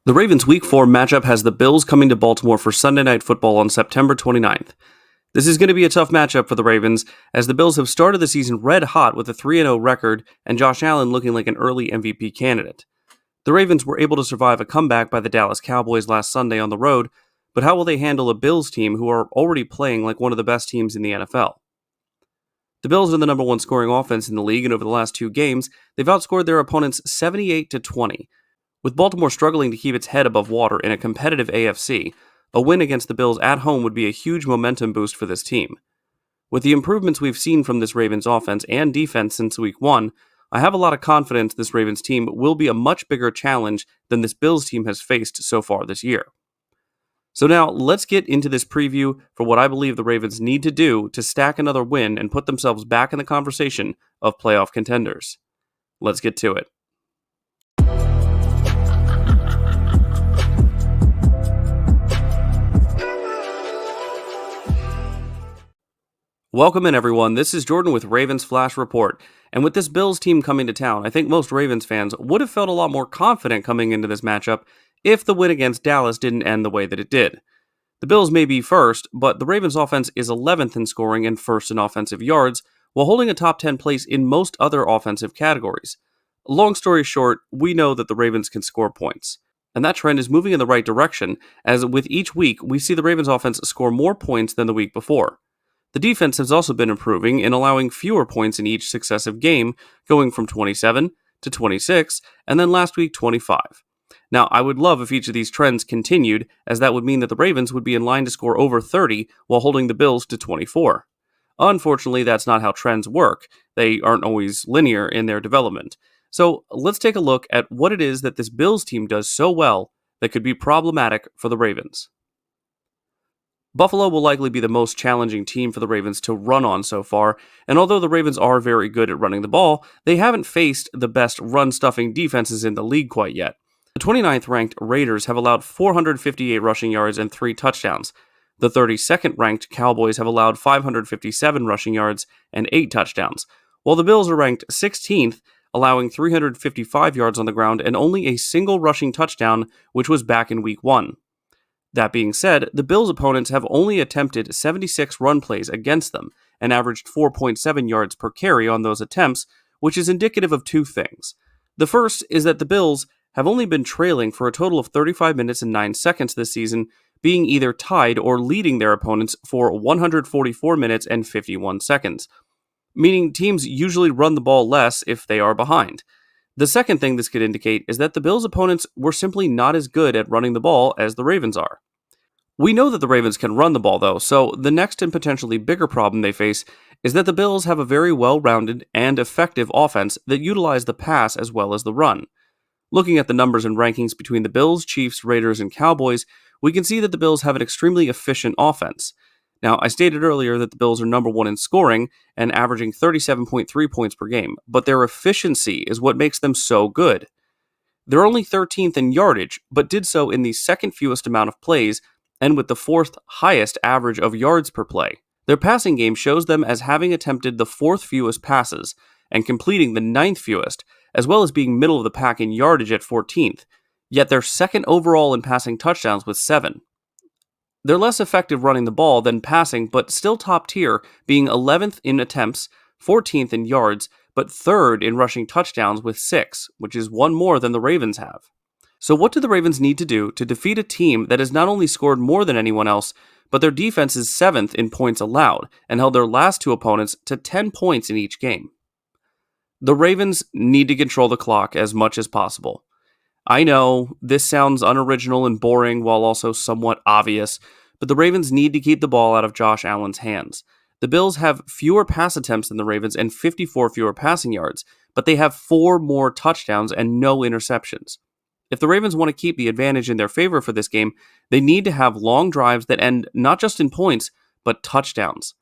The Ravens' Week 4 matchup has the Bills coming to Baltimore for Sunday Night Football on September 29th. This is going to be a tough matchup for the Ravens, as the Bills have started the season red hot with a 3-0 record and Josh Allen looking like an early MVP candidate. The Ravens were able to survive a comeback by the Dallas Cowboys last Sunday on the road, but how will they handle a Bills team who are already playing like one of the best teams in the NFL? The Bills are the number one scoring offense in the league, and over the last two games, they've outscored their opponents 78-20. With Baltimore struggling to keep its head above water in a competitive AFC, a win against the Bills at home would be a huge momentum boost for this team. With the improvements we've seen from this Ravens offense and defense since Week 1, I have a lot of confidence this Ravens team will be a much bigger challenge than this Bills team has faced so far this year. So now, let's get into this preview for what I believe the Ravens need to do to stack another win and put themselves back in the conversation of playoff contenders. Let's get to it. Welcome in, everyone. This is Jordan with Ravens Flash Report. And with this Bills team coming to town, I think most Ravens fans would have felt a lot more confident coming into this matchup if the win against Dallas didn't end the way that it did. The Bills may be first, but the Ravens offense is 11th in scoring and first in offensive yards, while holding a top 10 place in most other offensive categories. Long story short, we know that the Ravens can score points. And that trend is moving in the right direction, as with each week, we see the Ravens offense score more points than the week before. The defense has also been improving in allowing fewer points in each successive game, going from 27 to 26, and then last week 25. Now, I would love if each of these trends continued, as that would mean that the Ravens would be in line to score over 30 while holding the Bills to 24. Unfortunately, that's not how trends work. They aren't always linear in their development. So let's take a look at what it is that this Bills team does so well that could be problematic for the Ravens. Buffalo will likely be the most challenging team for the Ravens to run on so far, and although the Ravens are very good at running the ball, they haven't faced the best run-stuffing defenses in the league quite yet. The 29th ranked Raiders have allowed 458 rushing yards and 3 touchdowns. The 32nd ranked Cowboys have allowed 557 rushing yards and 8 touchdowns, while the Bills are ranked 16th, allowing 355 yards on the ground and only a single rushing touchdown, which was back in Week 1. That being said, the Bills' opponents have only attempted 76 run plays against them and averaged 4.7 yards per carry on those attempts, which is indicative of two things. The first is that the Bills have only been trailing for a total of 35 minutes and 9 seconds this season, being either tied or leading their opponents for 144 minutes and 51 seconds, meaning teams usually run the ball less if they are behind. The second thing this could indicate is that the Bills' opponents were simply not as good at running the ball as the Ravens are. We know that the Ravens can run the ball, though, so the next and potentially bigger problem they face is that the Bills have a very well-rounded and effective offense that utilize the pass as well as the run. Looking at the numbers and rankings between the Bills, Chiefs, Raiders, and Cowboys, we can see that the Bills have an extremely efficient offense. Now, I stated earlier that the Bills are number one in scoring and averaging 37.3 points per game, but their efficiency is what makes them so good. They're only 13th in yardage, but did so in the second fewest amount of plays and with the fourth highest average of yards per play. Their passing game shows them as having attempted the fourth fewest passes and completing the ninth fewest, as well as being middle of the pack in yardage at 14th, yet they're second overall in passing touchdowns with 7. They're less effective running the ball than passing, but still top tier, being 11th in attempts, 14th in yards, but 3rd in rushing touchdowns with 6, which is one more than the Ravens have. So what do the Ravens need to do to defeat a team that has not only scored more than anyone else, but their defense is 7th in points allowed and held their last two opponents to 10 points in each game? The Ravens need to control the clock as much as possible. I know, this sounds unoriginal and boring while also somewhat obvious, but the Ravens need to keep the ball out of Josh Allen's hands. The Bills have fewer pass attempts than the Ravens and 54 fewer passing yards, but they have 4 more touchdowns and no interceptions. If the Ravens want to keep the advantage in their favor for this game, they need to have long drives that end not just in points, but touchdowns.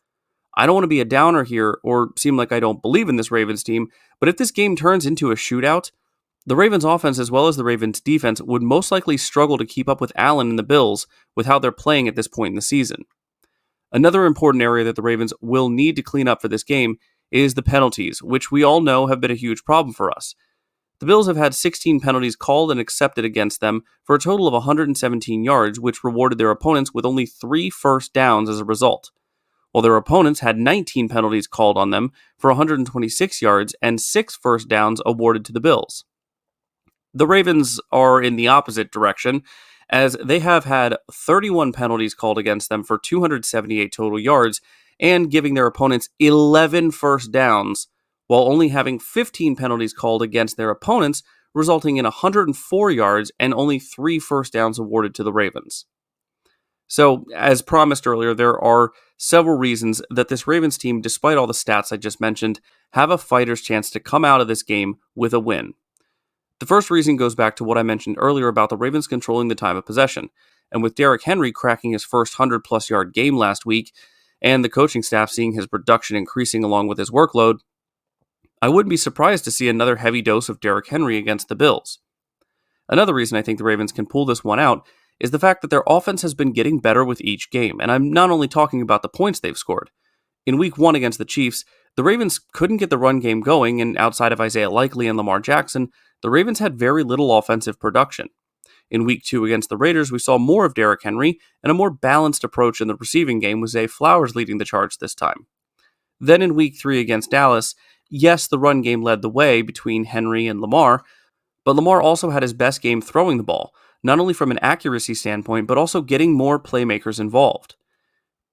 I don't want to be a downer here or seem like I don't believe in this Ravens team, but if this game turns into a shootout, the Ravens offense as well as the Ravens defense would most likely struggle to keep up with Allen and the Bills with how they're playing at this point in the season. Another important area that the Ravens will need to clean up for this game is the penalties, which we all know have been a huge problem for us. The Bills have had 16 penalties called and accepted against them for a total of 117 yards, which rewarded their opponents with only 3 first downs as a result, while their opponents had 19 penalties called on them for 126 yards and 6 first downs awarded to the Bills. The Ravens are in the opposite direction, as they have had 31 penalties called against them for 278 total yards and giving their opponents 11 first downs, while only having 15 penalties called against their opponents, resulting in 104 yards and only 3 first downs awarded to the Ravens. So, as promised earlier, there are several reasons that this Ravens team, despite all the stats I just mentioned, have a fighter's chance to come out of this game with a win. The first reason goes back to what I mentioned earlier about the Ravens controlling the time of possession. And with Derrick Henry cracking his first 100-plus yard game last week, and the coaching staff seeing his production increasing along with his workload, I wouldn't be surprised to see another heavy dose of Derrick Henry against the Bills. Another reason I think the Ravens can pull this one out is the fact that their offense has been getting better with each game, and I'm not only talking about the points they've scored. In Week 1 against the Chiefs, the Ravens couldn't get the run game going, and outside of Isaiah Likely and Lamar Jackson, the Ravens had very little offensive production. In Week 2 against the Raiders, we saw more of Derrick Henry and a more balanced approach in the receiving game with Zay Flowers leading the charge this time. Then in Week 3 against Dallas, yes, the run game led the way between Henry and Lamar, but Lamar also had his best game throwing the ball, not only from an accuracy standpoint, but also getting more playmakers involved.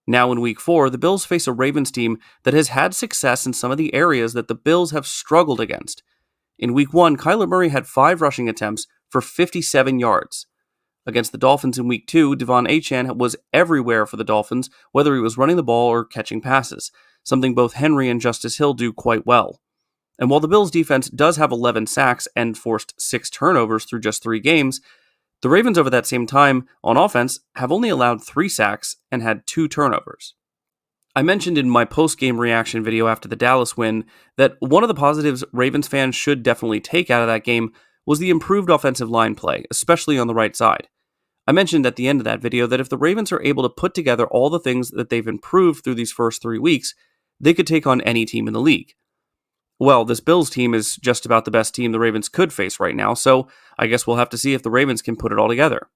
Now in Week 4, the Bills face a Ravens team that has had success in some of the areas that the Bills have struggled against. In Week 1, Kyler Murray had 5 rushing attempts for 57 yards. Against the Dolphins in Week 2, Devon Achane was everywhere for the Dolphins, whether he was running the ball or catching passes, something both Henry and Justice Hill do quite well. And while the Bills' defense does have 11 sacks and forced 6 turnovers through just 3 games, the Ravens over that same time on offense have only allowed 3 sacks and had 2 turnovers. I mentioned in my post-game reaction video after the Dallas win that one of the positives Ravens fans should definitely take out of that game was the improved offensive line play, especially on the right side. I mentioned at the end of that video that if the Ravens are able to put together all the things that they've improved through these first 3 weeks, they could take on any team in the league. Well, this Bills team is just about the best team the Ravens could face right now, so I guess we'll have to see if the Ravens can put it all together.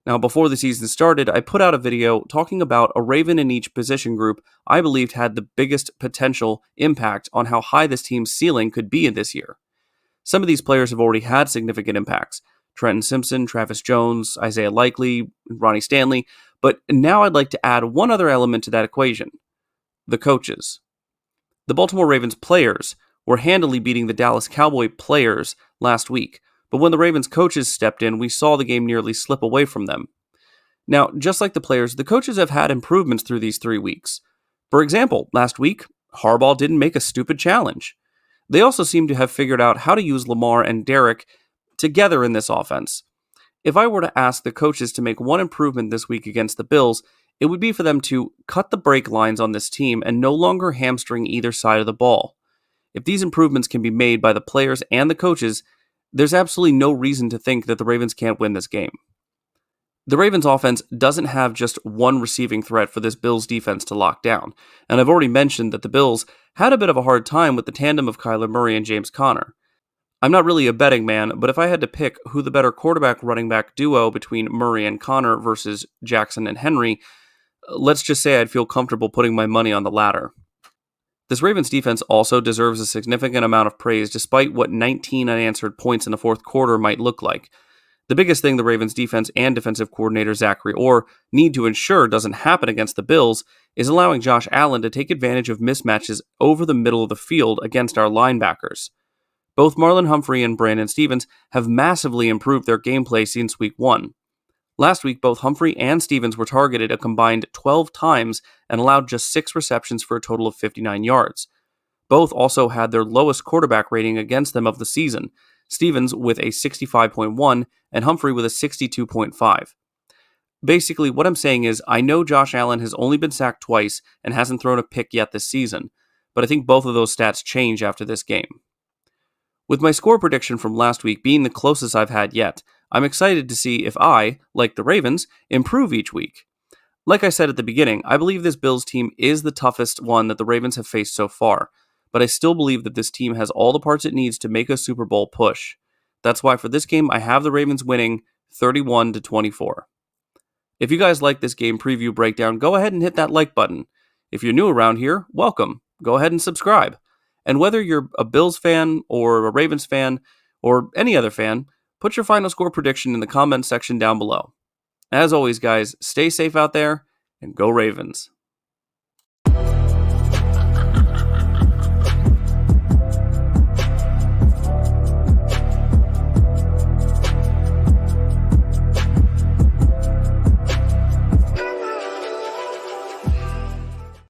Now, before the season started, I put out a video talking about a Raven in each position group I believed had the biggest potential impact on how high this team's ceiling could be in this year. Some of these players have already had significant impacts. Trenton Simpson, Travis Jones, Isaiah Likely, Ronnie Stanley, but now I'd like to add one other element to that equation: the coaches. The Baltimore Ravens players were handily beating the Dallas Cowboy players last week, but when the Ravens coaches stepped in, we saw the game nearly slip away from them. Now, just like the players, the coaches have had improvements through these 3 weeks. For example, last week, Harbaugh didn't make a stupid challenge. They also seem to have figured out how to use Lamar and Derrick together in this offense. If I were to ask the coaches to make one improvement this week against the Bills, it would be for them to cut the break lines on this team and no longer hamstring either side of the ball. If these improvements can be made by the players and the coaches, there's absolutely no reason to think that the Ravens can't win this game. The Ravens offense doesn't have just one receiving threat for this Bills defense to lock down, and I've already mentioned that the Bills had a bit of a hard time with the tandem of Kyler Murray and James Conner. I'm not really a betting man, but if I had to pick who the better quarterback-running back duo between Murray and Conner versus Jackson and Henry, let's just say I'd feel comfortable putting my money on the latter. This Ravens defense also deserves a significant amount of praise despite what 19 unanswered points in the fourth quarter might look like. The biggest thing the Ravens defense and defensive coordinator Zachary Orr need to ensure doesn't happen against the Bills is allowing Josh Allen to take advantage of mismatches over the middle of the field against our linebackers. Both Marlon Humphrey and Brandon Stevens have massively improved their gameplay since Week 1. Last week, both Humphrey and Stevens were targeted a combined 12 times and allowed just 6 receptions for a total of 59 yards. Both also had their lowest quarterback rating against them of the season, Stevens with a 65.1 and Humphrey with a 62.5. Basically, what I'm saying is I know Josh Allen has only been sacked twice and hasn't thrown a pick yet this season, but I think both of those stats change after this game. With my score prediction from last week being the closest I've had yet, I'm excited to see if I, like the Ravens, improve each week. Like I said at the beginning, I believe this Bills team is the toughest one that the Ravens have faced so far, but I still believe that this team has all the parts it needs to make a Super Bowl push. That's why for this game, I have the Ravens winning 31-24. If you guys like this game preview breakdown, go ahead and hit that like button. If you're new around here, welcome. Go ahead and subscribe. And whether you're a Bills fan or a Ravens fan or any other fan, put your final score prediction in the comment section down below. As always, guys, stay safe out there and go Ravens.